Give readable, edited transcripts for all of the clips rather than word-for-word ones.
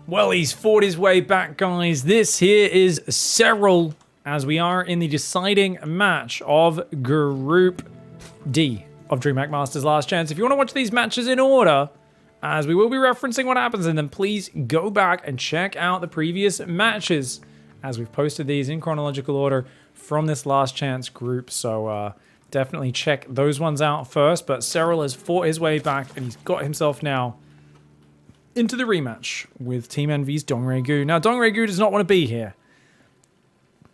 Well, he's fought his way back, guys. This here is Serral, as we are in the deciding match of Group D of DreamHack Masters Last Chance. If you want to watch these matches in order, as we will be referencing what happens in them, please go back and check out the previous matches, as we've posted these in chronological order from this Last Chance group. So definitely check those ones out first. But Serral has fought his way back, and he's got himself now into the rematch with Team Envy's Dongregu. Now, Dongregu does not want to be here.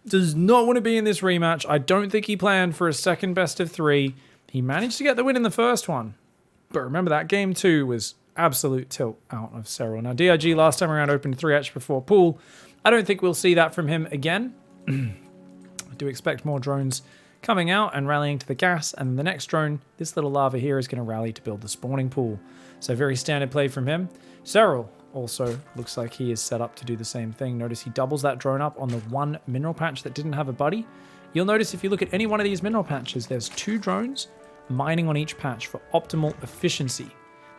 Does not want to be in this rematch. I don't think he planned for a second best of 3. He managed to get the win in the first one. But remember, that game 2 was absolute tilt out of Serral. Now, DRG last time around opened 3H before pool. I don't think we'll see that from him again. I do expect more drones coming out and rallying to the gas. And the next drone, this little lava here, is going to rally to build the spawning pool. So very standard play from him. Serral also looks like he is set up to do the same thing. Notice he doubles that drone up on the one mineral patch that didn't have a buddy. You'll notice if you look at any one of these mineral patches, there's 2 drones mining on each patch for optimal efficiency.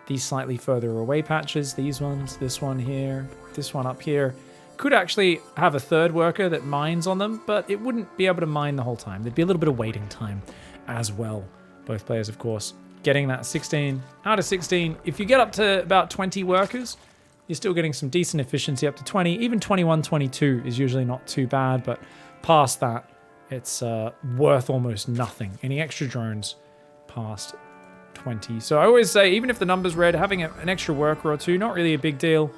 These slightly further away patches, these ones, this one here, this one up here, could actually have a third worker that mines on them, but it wouldn't be able to mine the whole time. There'd be a little bit of waiting time as well. Both players, of course, getting that 16 out of 16. If you get up to about 20 workers, you're still getting some decent efficiency up to 20. Even 21, 22 is usually not too bad, but past that, it's worth almost nothing. Any extra drones past 20. So I always say, even if the number's red, having an extra worker or 2, not really a big deal.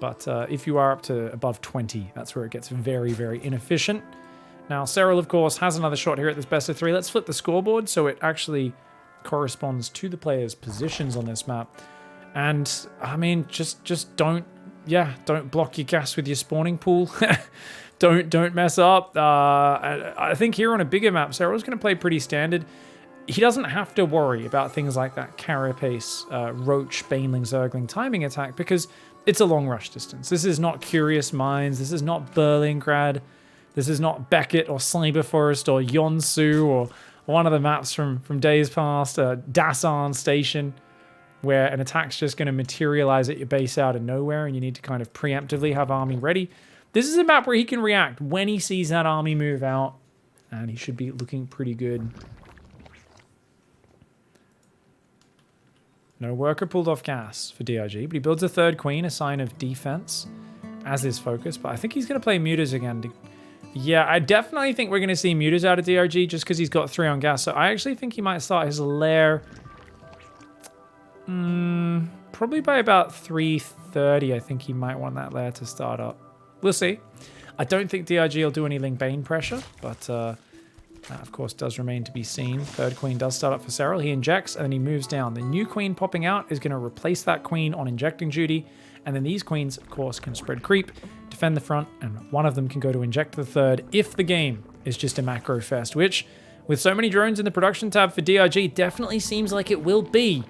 But if you are up to above 20, that's where it gets very, very inefficient. Now, Serral, of course, has another shot here at this best of 3. Let's flip the scoreboard so it actually corresponds to the players' positions on this map. And I mean, just don't block your gas with your spawning pool. don't mess up. I think here on a bigger map, Serral's going to play pretty standard. He doesn't have to worry about things like that carapace, roach, baneling, zergling timing attack, because it's a long rush distance. This is not Curious Mines. This is not Berlingrad. This is not Beckett or Cyberforest or Yonsu or one of the maps from days past, Dasan Station, where an attack's just going to materialize at your base out of nowhere and you need to kind of preemptively have army ready. This is a map where he can react when he sees that army move out, and he should be looking pretty good. No worker pulled off gas for DRG, but he builds a third queen, a sign of defense, as his focus. But I think he's going to play mutas again. Yeah, I definitely think we're going to see mutas out of DRG just because he's got 3 on gas. So I actually think he might start his lair probably by about 3:30. I think he might want that lair to start up. We'll see. I don't think DRG will do any Ling Bane pressure, but that, of course, does remain to be seen. Third queen does start up for Serral. He injects, and then he moves down. The new queen popping out is going to replace that queen on injecting duty. And then these queens, of course, can spread creep, defend the front, and one of them can go to inject the third if the game is just a macro fest, which, with so many drones in the production tab for DRG, definitely seems like it will be.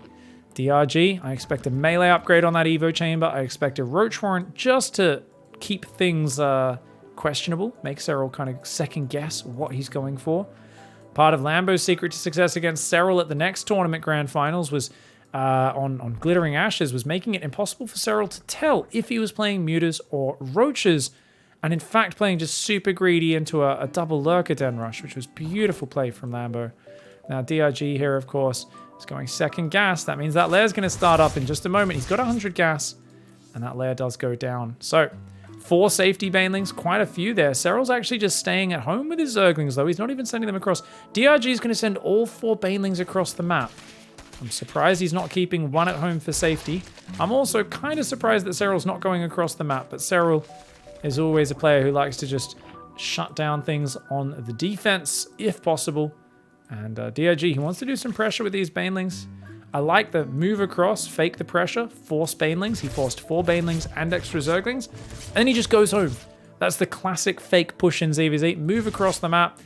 DRG, I expect a melee upgrade on that Evo chamber. I expect a Roach Warrant just to keep things questionable, make Serral kind of second guess what he's going for. Part of Lambo's secret to success against Serral at the next tournament grand finals was on Glittering Ashes, was making it impossible for Serral to tell if he was playing mutas or roaches, and in fact playing just super greedy into a double lurker den rush, which was beautiful play from Lambo. Now DRG here, of course, is going second gas. That means that lair's going to start up in just a moment. He's got 100 gas, and that lair does go down. So 4 safety banelings, quite a few there. Serral's actually just staying at home with his zerglings, though. He's not even sending them across. DRG is going to send all 4 banelings across the map. I'm surprised he's not keeping 1 at home for safety. I'm also kind of surprised that Serral's not going across the map, but Serral is always a player who likes to just shut down things on the defense, if possible. And DRG, he wants to do some pressure with these banelings. I like the move across, fake the pressure, force banelings. He forced 4 banelings and extra zerglings, and then he just goes home. That's the classic fake push in ZvZ. Move across the map.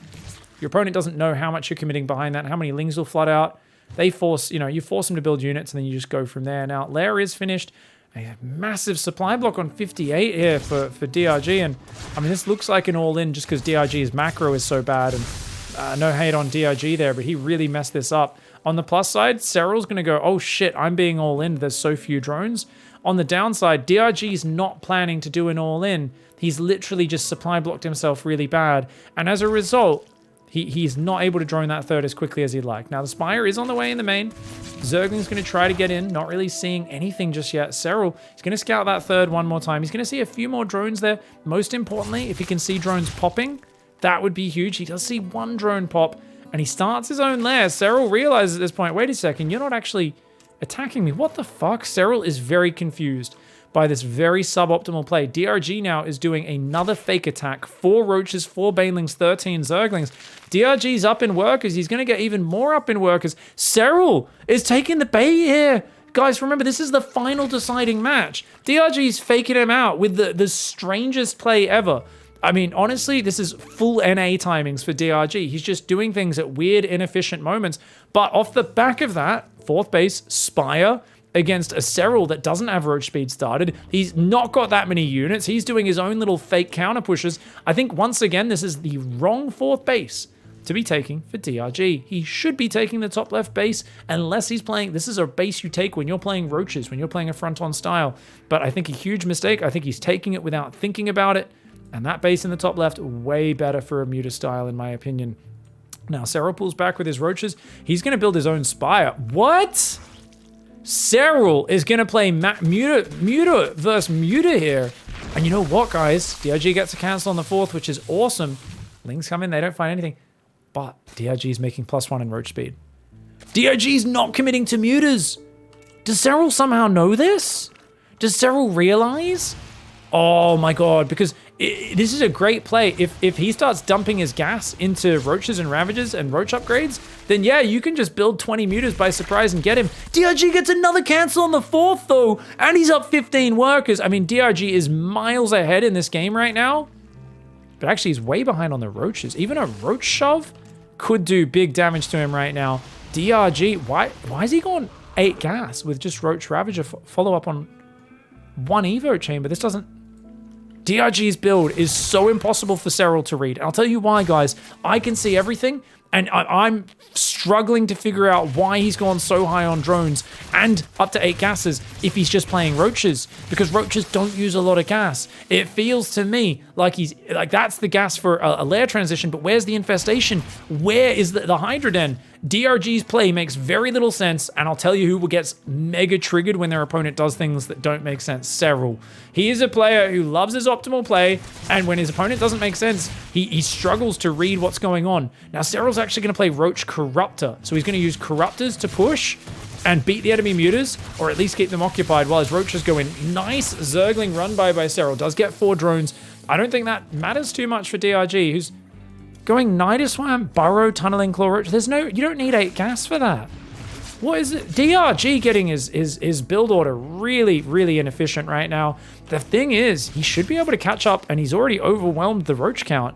Your opponent doesn't know how much you're committing behind that, how many lings will flood out. They force, you force them to build units, and then you just go from there. Now, lair is finished. A massive supply block on 58 here for DRG, and I mean, this looks like an all-in just because DRG's macro is so bad, and no hate on DRG there, but he really messed this up. On the plus side, Serral's going to go, oh shit, I'm being all in. There's so few drones. on the downside, DRG's not planning to do an all-in. He's literally just supply blocked himself really bad. And as a result, he's not able to drone that third as quickly as he'd like. Now, the Spire is on the way in the main. Zergling's going to try to get in, not really seeing anything just yet. Serral is going to scout that third one more time. He's going to see a few more drones there. Most importantly, if he can see drones popping, that would be huge. He does see one drone pop, and he starts his own lair. Serral realizes at this point, wait a second, you're not actually attacking me. What the fuck? Serral is very confused by this very suboptimal play. DRG now is doing another fake attack. 4 Roaches, 4 Banelings, 13 Zerglings. DRG's up in workers. He's going to get even more up in workers. Serral is taking the bait here. Guys, remember, this is the final deciding match. DRG's faking him out with the strangest play ever. I mean, honestly, this is full NA timings for DRG. He's just doing things at weird, inefficient moments. But off the back of that, 4th base, Spire, against a Serral that doesn't have roach speed started. He's not got that many units. He's doing his own little fake counter pushes. I think once again, this is the wrong 4th base to be taking for DRG. He should be taking the top left base unless he's playing. This is a base you take when you're playing roaches, when you're playing a front-on style. But I think a huge mistake. I think he's taking it without thinking about it. And that base in the top left, way better for a Muta style, in my opinion. Now, Serral pulls back with his roaches. He's going to build his own Spire. What? Serral is going to play Muta versus Muta here. And you know what, guys? DRG gets a cancel on the 4th, which is awesome. Lings come in, they don't find anything. But DRG is making +1 in roach speed. DRG's not committing to Mutas. Does Serral somehow know this? Does Serral realize? Oh my god, because this is a great play. If he starts dumping his gas into Roaches and Ravages and Roach upgrades, then yeah, you can just build 20 Mutas by surprise and get him. DRG gets another cancel on the 4th though, and he's up 15 workers. I mean, DRG is miles ahead in this game right now, but actually he's way behind on the Roaches. Even a Roach shove could do big damage to him right now. DRG, why is he going 8 gas with just Roach Ravager follow up on 1 Evo chamber? This doesn't... DRG's build is so impossible for Serral to read. I'll tell you why, guys. I can see everything, and I'm struggling to figure out why he's gone so high on drones and up to 8 gases if he's just playing Roaches, because Roaches don't use a lot of gas. It feels to me like that's the gas for a lair transition, but where's the infestation? Where is the Hydra Den? DRG's play makes very little sense, and I'll tell you who gets mega triggered when their opponent does things that don't make sense. Serral. He is a player who loves his optimal play, and when his opponent doesn't make sense, he struggles to read what's going on. Now, Serral's actually going to play Roach Corruptor, so he's going to use Corruptors to push and beat the enemy Mutas, or at least keep them occupied while his Roaches go in. Nice Zergling run by Serral. Does get 4 drones. I don't think that matters too much for DRG, who's going Nidus Swam, Burrow, Tunneling, Claw Roach. You don't need 8 gas for that. What is it? DRG getting his build order really, really inefficient right now. The thing is, he should be able to catch up, and he's already overwhelmed the Roach count.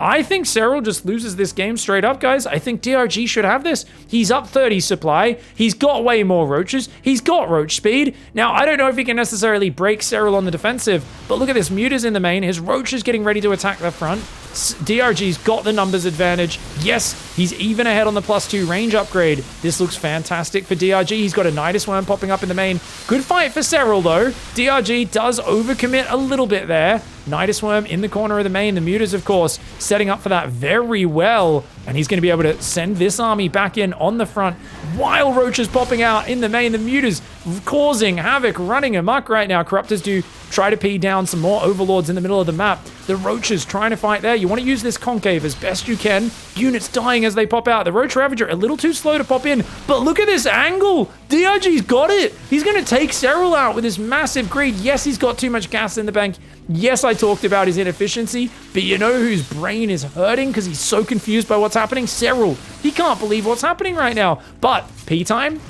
I think Serral just loses this game straight up, guys. I think DRG should have this. He's up 30 supply. He's got way more Roaches. He's got Roach speed. Now, I don't know if he can necessarily break Serral on the defensive, but look at this. Muta's in the main. His Roach is getting ready to attack the front. DRG's got the numbers advantage. Yes, he's even ahead on the +2 range upgrade. This looks fantastic for DRG. He's got a Nidus Worm popping up in the main. Good fight for Serral, though. DRG does overcommit a little bit there. Nidus Worm in the corner of the main. The Mutas, of course, setting up for that very well. And he's going to be able to send this army back in on the front while Roach is popping out in the main. The Mutas causing havoc, running amok right now. Corruptors do try to pee down some more Overlords in the middle of the map. The Roaches trying to fight there. You want to use this concave as best you can. Units dying as they pop out. The Roach Ravager a little too slow to pop in, but look at this angle. DRG's got it. He's going to take Serral out with this massive greed. Yes, he's got too much gas in the bank. Yes, I talked about his inefficiency, but you know whose brain is hurting because he's so confused by what's happening? Serral. He can't believe what's happening right now. But P time.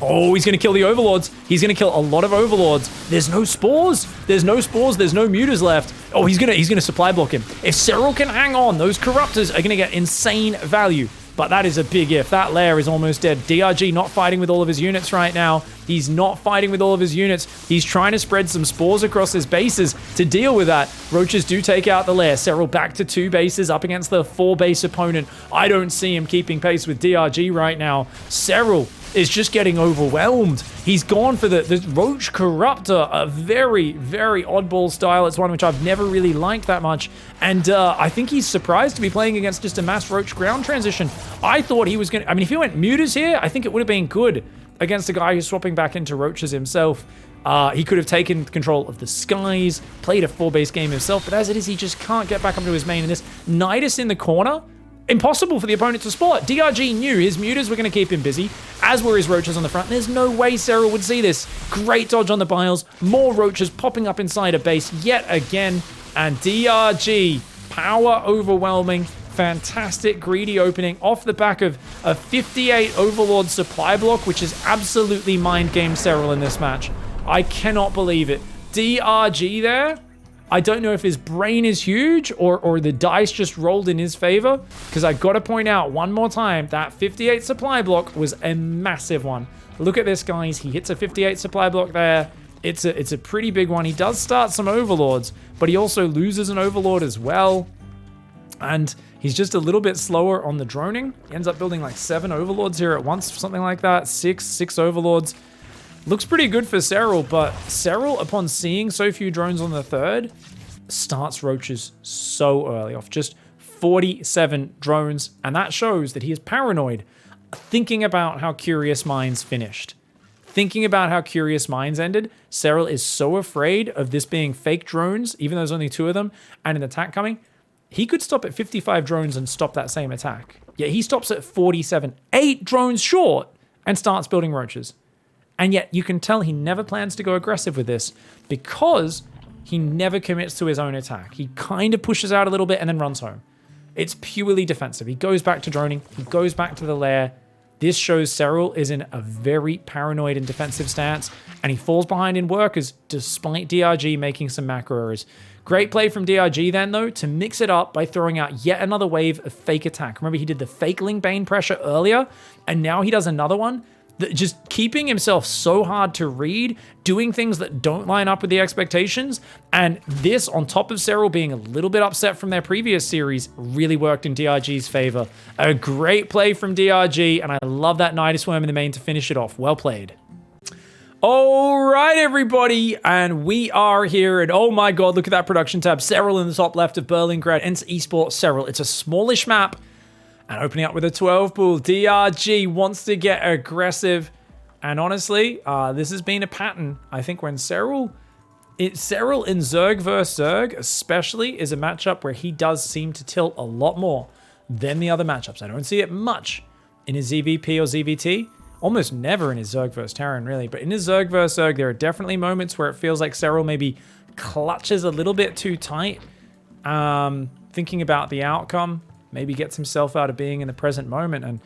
Oh, he's going to kill the Overlords. He's going to kill a lot of Overlords. There's no spores. There's no spores. There's no Mutas left. Oh, he's going to supply block him. If Serral can hang on, those Corruptors are going to get insane value. But that is a big if. That lair is almost dead. DRG not fighting with all of his units right now. He's not fighting with all of his units. He's trying to spread some spores across his bases to deal with that. Roaches do take out the lair. Serral back to 2 bases up against the 4 base opponent. I don't see him keeping pace with DRG right now. Serral is just getting overwhelmed. He's gone for the Roach Corruptor, a very, very oddball style. It's one which I've never really liked that much. And I think he's surprised to be playing against just a mass Roach ground transition. I thought he was going to... I mean, if he went Mutas here, I think it would have been good against a guy who's swapping back into Roaches himself. He could have taken control of the skies, played a 4-base game himself, but as it is, he just can't get back up to his main. And this Nidus in the corner, impossible for the opponent to spot. DRG knew his Mutas were going to keep him busy, as were his Roaches on the front. There's no way Serral would see this. Great dodge on the Biles, more Roaches popping up inside a base yet again, and DRG, power overwhelming. Fantastic greedy opening off the back of a 58 Overlord supply block, which is absolutely mind game Serral in this match. I cannot believe it. DRG there. I don't know if his brain is huge or the dice just rolled in his favor, because I got to point out one more time that 58 supply block was a massive one. Look at this, guys. He hits a 58 supply block there. It's a pretty big one. He does start some Overlords, but he also loses an Overlord as well. And he's just a little bit slower on the droning. He ends up building like 7 Overlords here at once, something like that. Six Overlords. Looks pretty good for Serral, but Serral, upon seeing so few drones on the third, starts Roaches so early off. Just 47 drones, and that shows that he is paranoid. Thinking about how Curious Minds finished. Thinking about how Curious Minds ended, Serral is so afraid of this being fake drones, even though there's only 2 of them, and an attack coming. He could stop at 55 drones and stop that same attack. Yet he stops at 47, 8 drones short, and starts building Roaches. And yet you can tell he never plans to go aggressive with this because he never commits to his own attack. He kind of pushes out a little bit and then runs home. It's purely defensive. He goes back to droning. He goes back to the lair. This shows Serral is in a very paranoid and defensive stance, and he falls behind in workers despite DRG making some macro errors. Great play from DRG then, though, to mix it up by throwing out yet another wave of fake attack. Remember, he did the fakeling Bane pressure earlier, and now he does another one. Just keeping himself so hard to read, doing things that don't line up with the expectations, and this, on top of Serral being a little bit upset from their previous series, really worked in DRG's favor. A great play from DRG, and I love that Nidus Worm in the main to finish it off. Well played. All right, everybody, and we are here, and oh my god, look at that production tab. Serral in the top left of Berlingrad, Ents Esports Serral. It's a smallish map, and opening up with a 12 pool. DRG wants to get aggressive. And honestly, this has been a pattern. I think when Serral in Zerg vs. Zerg especially is a matchup where he does seem to tilt a lot more than the other matchups. I don't see it much in his ZVP or ZVT. Almost never in his Zerg vs. Terran, really. But in his Zerg vs. Zerg, there are definitely moments where it feels like Serral maybe clutches a little bit too tight. Thinking about the outcome. Maybe gets himself out of being in the present moment, and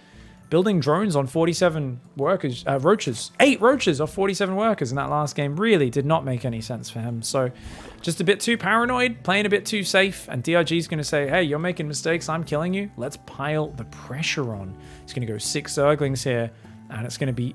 building drones on 47 workers, Roaches. 8 Roaches off 47 workers in that last game really did not make any sense for him. So just a bit too paranoid, playing a bit too safe, and DRG's going to say, hey, you're making mistakes, I'm killing you. Let's pile the pressure on. He's going to go 6 Zerglings here, and it's going to be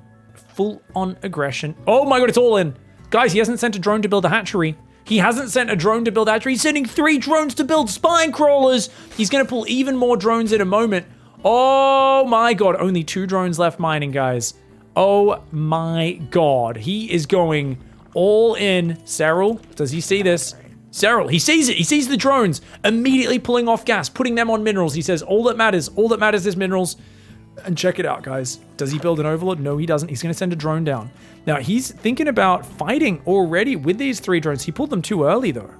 full-on aggression. Oh my god, it's all in. Guys, he hasn't sent a drone to build a hatchery. He hasn't sent a drone to build hatchery. He's sending 3 drones to build spine crawlers. He's going to pull even more drones in a moment. Oh my god. Only 2 drones left mining, guys. Oh my god. He is going all in. Serral, does he see this? Serral, he sees it. He sees the drones. Immediately pulling off gas, putting them on minerals. He says, all that matters is minerals. And check it out, guys. Does he build an Overlord? No, he doesn't. He's going to send a drone down. Now, he's thinking about fighting already with these 3 drones. He pulled them too early, though.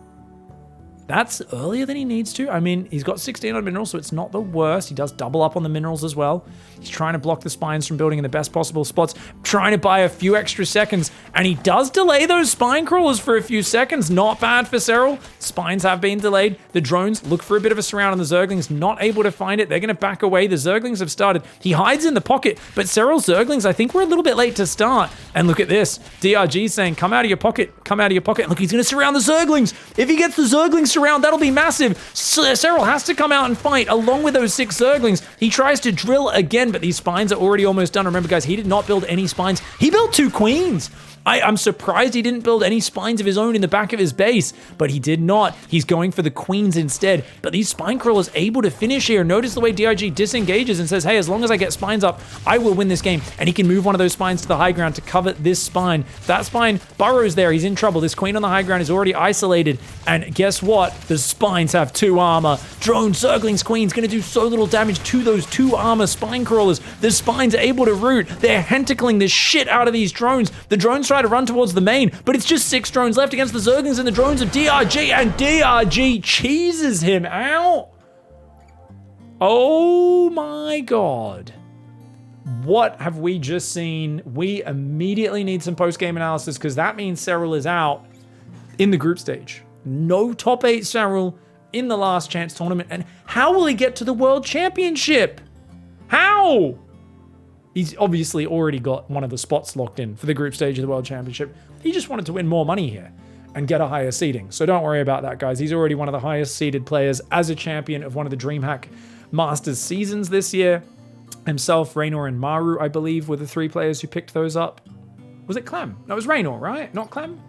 That's earlier than he needs to. I mean, he's got 16 on minerals, so it's not the worst. He does double up on the minerals as well. He's trying to block the spines from building in the best possible spots, trying to buy a few extra seconds, and he does delay those spine crawlers for a few seconds. Not bad for Serral. Spines have been delayed. The drones look for a bit of a surround on the Zerglings, not able to find it. They're going to back away. The Zerglings have started. He hides in the pocket, but Serral's Zerglings, I think, were a little bit late to start. And look at this. DRG saying, come out of your pocket. Come out of your pocket. And look, he's going to surround the Zerglings. If he gets the Zerglings surround, that'll be massive. Serral has to come out and fight along with those 6 Zerglings. He tries to drill again, but these spines are already almost done. Remember, guys, he did not build any spines. He built 2 queens. I'm surprised he didn't build any spines of his own in the back of his base, but he did not. He's going for the queens instead. But these spine crawlers able to finish here. Notice the way DRG disengages and says, hey, as long as I get spines up, I will win this game. And he can move one of those spines to the high ground to cover this spine. That spine burrows there. He's in trouble. This queen on the high ground is already isolated. And guess what? The spines have 2 armor. Drone Zergling's queen's going to do so little damage to those 2 armor spine crawlers. The spines are able to root. They're hentacling the shit out of these drones. The drones try to run towards the main, but it's just 6 drones left against the Zerglings and the drones of DRG, and DRG cheeses him out. Oh my god. What have we just seen? We immediately need some post-game analysis because that means Serral is out in the group stage. No top 8 Serral in the last chance tournament. And how will he get to the World Championship? How? He's obviously already got one of the spots locked in for the group stage of the World Championship. He just wanted to win more money here and get a higher seeding. So don't worry about that, guys. He's already one of the highest seeded players as a champion of one of the DreamHack Masters seasons this year. Himself, Raynor, and Maru, I believe, were the 3 players who picked those up. Was it Clem? No, it was Raynor, right? Not Clem?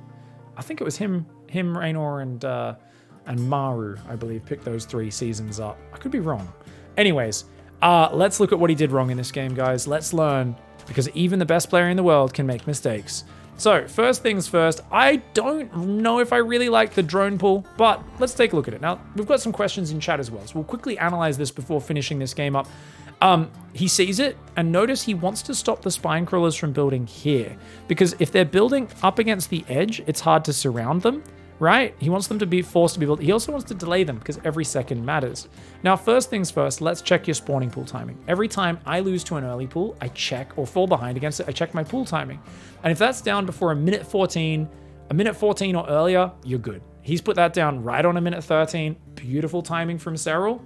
I think it was him, Raynor, and Maru, I believe, picked those 3 seasons up. I could be wrong. Anyways, let's look at what he did wrong in this game, guys. Let's learn, because even the best player in the world can make mistakes. So, first things first, I don't know if I really like the drone pull, but let's take a look at it. Now, we've got some questions in chat as well, so we'll quickly analyze this before finishing this game up. He sees it, and notice he wants to stop the spine crawlers from building here, because if they're building up against the edge, it's hard to surround them, right? He wants them to be forced to be built. He also wants to delay them because every second matters. Now, first things first, let's check your spawning pool timing. Every time I lose to an early pool, I check, or fall behind against it, I check my pool timing. And if that's down before a minute 14 or earlier, you're good. He's put that down right on a minute 13. Beautiful timing from Serral.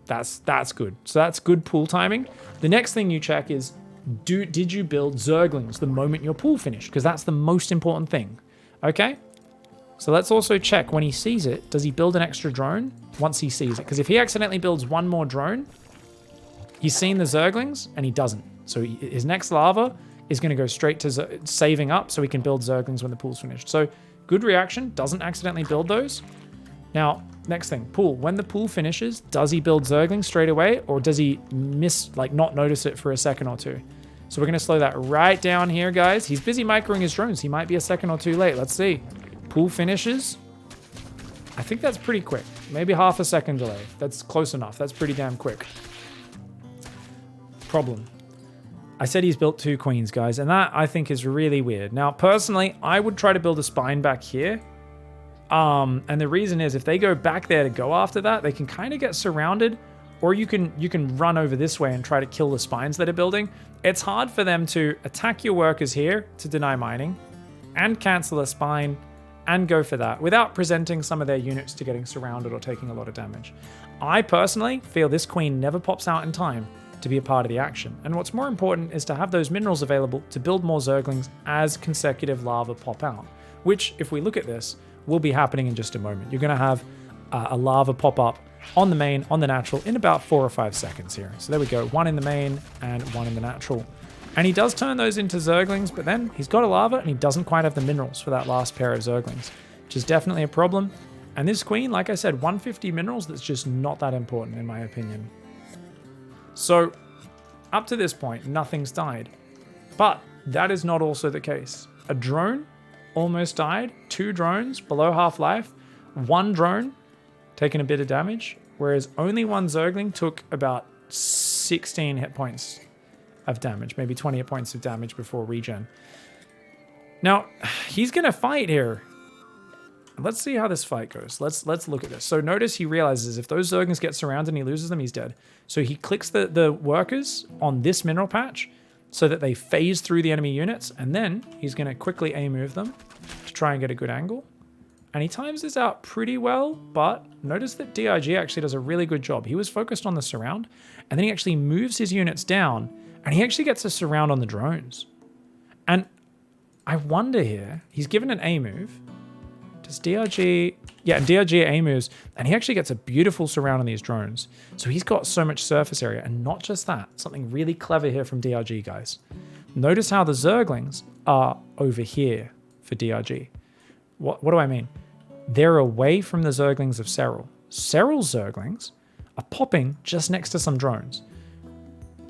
That's good. So that's good pool timing. The next thing you check is, did you build Zerglings the moment your pool finished? Because that's the most important thing. Okay? So let's also check when he sees it, does he build an extra drone once he sees it? Because if he accidentally builds one more drone, he's seen the Zerglings and he doesn't. So his next lava is going to go straight to saving up so he can build Zerglings when the pool's finished. So good reaction, doesn't accidentally build those. Now, next thing, pool. When the pool finishes, does he build Zerglings straight away, or does he not notice it for a second or 2? So we're going to slow that right down here, guys. He's busy microing his drones. He might be a second or 2 late. Let's see. Pool finishes. I think that's pretty quick. Maybe half a second delay. That's close enough. That's pretty damn quick. Problem. I said he's built 2 queens, guys, and that I think is really weird. Now, personally, I would try to build a spine back here. And the reason is if they go back there to go after that, they can kind of get surrounded, or you can run over this way and try to kill the spines that are building. It's hard for them to attack your workers here to deny mining and cancel a spine and go for that without presenting some of their units to getting surrounded or taking a lot of damage. I personally feel this queen never pops out in time to be a part of the action. And what's more important is to have those minerals available to build more Zerglings as consecutive lava pop out, which, if we look at this, will be happening in just a moment. You're going to have a lava pop up on the main, on the natural, in about 4 or 5 seconds here. So there we go, 1 in the main and 1 in the natural. And he does turn those into Zerglings, but then he's got a lava and he doesn't quite have the minerals for that last pair of Zerglings, which is definitely a problem. And this queen, like I said, 150 minerals, that's just not that important in my opinion. So up to this point, nothing's died. But that is not also the case. A drone almost died, 2 drones below half-life, 1 drone taking a bit of damage, whereas only 1 Zergling took about 16 hit points of damage, maybe 20 hit points of damage before regen. Now, he's going to fight here. Let's see how this fight goes. Let's look at this. So notice he realizes if those Zerglings get surrounded and he loses them, he's dead. So he clicks the workers on this mineral patch so that they phase through the enemy units, and then he's going to quickly A-move them to try and get a good angle. And he times this out pretty well, but notice that DRG actually does a really good job. He was focused on the surround, and then he actually moves his units down, and he actually gets a surround on the drones. And I wonder here, he's given an A move. Does DRG... Yeah, DRG A moves, and he actually gets a beautiful surround on these drones. So he's got so much surface area, and not just that. Something really clever here from DRG, guys. Notice how the Zerglings are over here for DRG. What do I mean? They're away from the Zerglings of Serral. Serral's Zerglings are popping just next to some drones.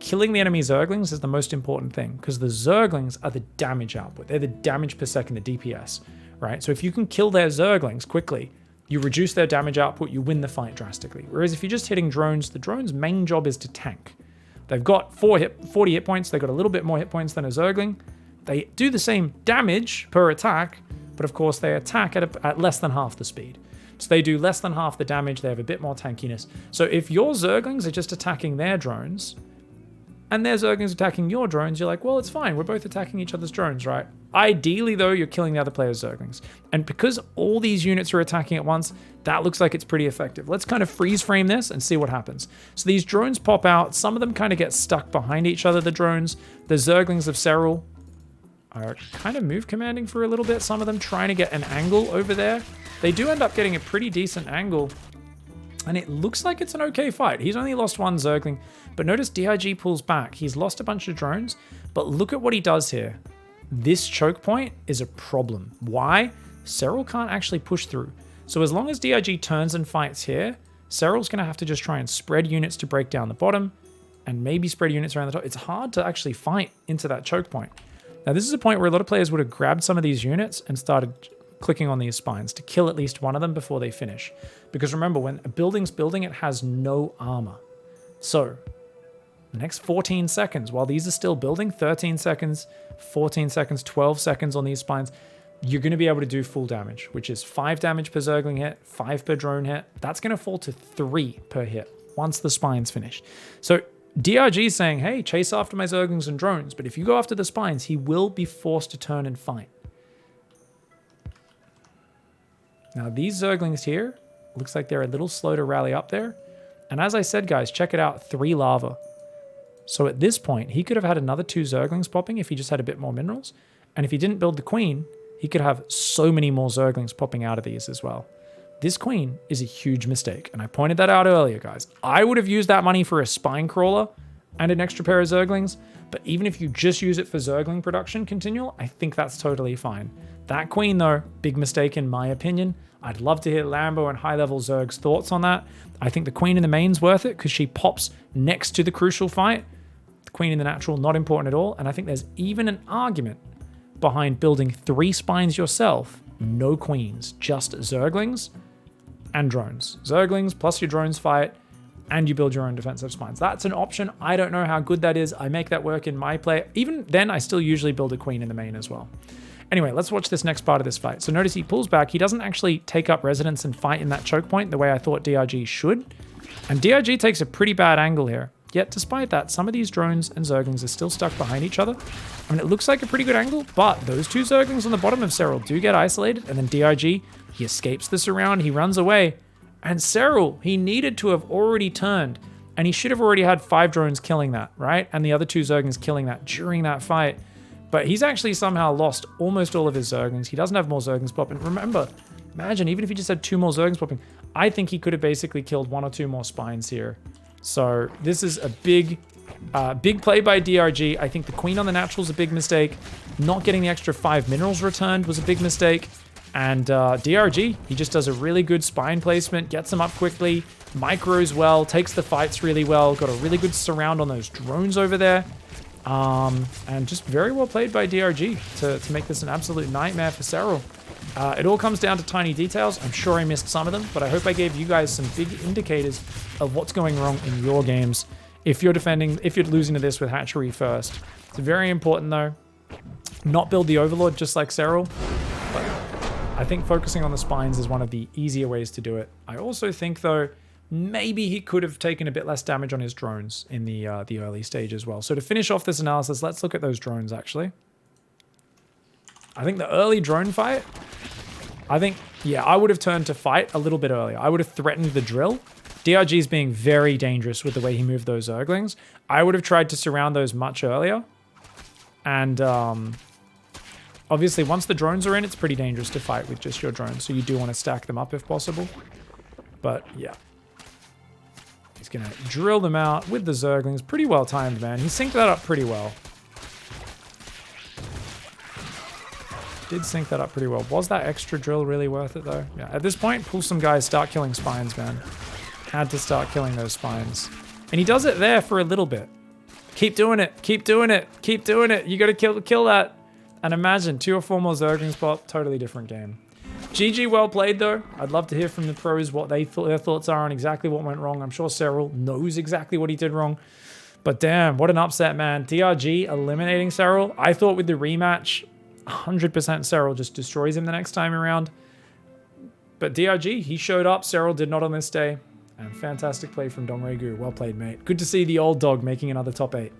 Killing the enemy Zerglings is the most important thing because the Zerglings are the damage output. They're the damage per second, the DPS, right? So if you can kill their Zerglings quickly, you reduce their damage output, you win the fight drastically. Whereas if you're just hitting drones, the drone's main job is to tank. They've got 40 hit points. They've got a little bit more hit points than a Zergling. They do the same damage per attack, but of course they attack at less than half the speed. So they do less than half the damage. They have a bit more tankiness. So if your Zerglings are just attacking their drones, and their Zerglings attacking your drones, you're like, well, it's fine. We're both attacking each other's drones, right? Ideally, though, you're killing the other player's Zerglings. And because all these units are attacking at once, that looks like it's pretty effective. Let's kind of freeze frame this and see what happens. So these drones pop out. Some of them kind of get stuck behind each other, the drones. The Zerglings of Serral are kind of move commanding for a little bit. Some of them trying to get an angle over there. They do end up getting a pretty decent angle. And it looks like it's an okay fight. He's only lost one Zergling, but notice DRG pulls back. He's lost a bunch of drones, but look at what he does here. This choke point is a problem. Why? Serral can't actually push through. So as long as DRG turns and fights here, Serral's going to have to just try and spread units to break down the bottom and maybe spread units around the top. It's hard to actually fight into that choke point. Now, this is a point where a lot of players would have grabbed some of these units and started clicking on these spines to kill at least one of them before they finish. Because remember, when a building's building, it has no armor. So the next 14 seconds, while these are still building, 13 seconds, 14 seconds, 12 seconds on these spines, you're going to be able to do full damage, which is 5 damage per Zergling hit, 5 per drone hit. That's going to fall to 3 per hit once the spine's finished. So DRG is saying, hey, chase after my Zerglings and drones, but if you go after the spines, he will be forced to turn and fight. Now, these Zerglings here, looks like they're a little slow to rally up there. And as I said, guys, check it out, 3 lava. So at this point, he could have had another 2 Zerglings popping if he just had a bit more minerals. And if he didn't build the queen, he could have so many more Zerglings popping out of these as well. This queen is a huge mistake, and I pointed that out earlier, guys. I would have used that money for a spine crawler and an extra pair of Zerglings, but even if you just use it for Zergling production continual, I think that's totally fine. That queen, though, big mistake in my opinion. I'd love to hear Lambo and high-level Zerg's thoughts on that. I think the queen in the main's worth it because she pops next to the crucial fight. The queen in the natural, not important at all, and I think there's even an argument behind building 3 spines yourself, no queens, just Zerglings and drones. Zerglings plus your drones fight, and you build your own defensive spines. That's an option. I don't know how good that is. I make that work in my play. Even then, I still usually build a queen in the main as well. Anyway, let's watch this next part of this fight. So notice he pulls back. He doesn't actually take up residence and fight in that choke point the way I thought DRG should. And DRG takes a pretty bad angle here. Yet despite that, some of these drones and Zerglings are still stuck behind each other. I mean, it looks like a pretty good angle, but those 2 Zerglings on the bottom of Serral do get isolated. And then DRG, he escapes the surround, he runs away. And Serral, he needed to have already turned. And he should have already had 5 drones killing that, right? And the other 2 Zerglings killing that during that fight. But he's actually somehow lost almost all of his Zerglings. He doesn't have more Zerglings popping. Remember, imagine, even if he just had 2 more Zerglings popping, I think he could have basically killed 1 or 2 more spines here. So this is a big play by DRG. I think the queen on the natural is a big mistake. Not getting the extra 5 minerals returned was a big mistake. And DRG, he just does a really good spine placement, gets them up quickly, micros well, takes the fights really well, got a really good surround on those drones over there. And just very well played by DRG to make this an absolute nightmare for Serral. It all comes down to tiny details. I'm sure I missed some of them, but I hope I gave you guys some big indicators of what's going wrong in your games. If you're losing to this with hatchery first. It's very important though. Not build the Overlord just like Serral, but I think focusing on the spines is one of the easier ways to do it. I also think though, maybe he could have taken a bit less damage on his drones in the early stage as well. So to finish off this analysis, let's look at those drones actually. I think the early drone fight, I would have turned to fight a little bit earlier. I would have threatened the drill. DRG is being very dangerous with the way he moved those Zerglings. I would have tried to surround those much earlier. And obviously once the drones are in, it's pretty dangerous to fight with just your drones. So you do want to stack them up if possible. But yeah. He's going to drill them out with the Zerglings. Pretty well timed, man. He synced that up pretty well. Did sync that up pretty well. Was that extra drill really worth it though? Yeah, at this point, pull some guys, start killing spines, man. Had to start killing those spines. And he does it there for a little bit. Keep doing it, keep doing it, keep doing it. You gotta kill that. And imagine, 2 or 4 more Zergling spot, totally different game. GG, well played though. I'd love to hear from the pros what their thoughts are on exactly what went wrong. I'm sure Serral knows exactly what he did wrong. But damn, what an upset, man. DRG eliminating Serral. I thought with the rematch, 100% Serral just destroys him the next time around. But DRG, he showed up. Serral did not on this day. And fantastic play from Dongregu. Well played, mate. Good to see the old dog making another top 8.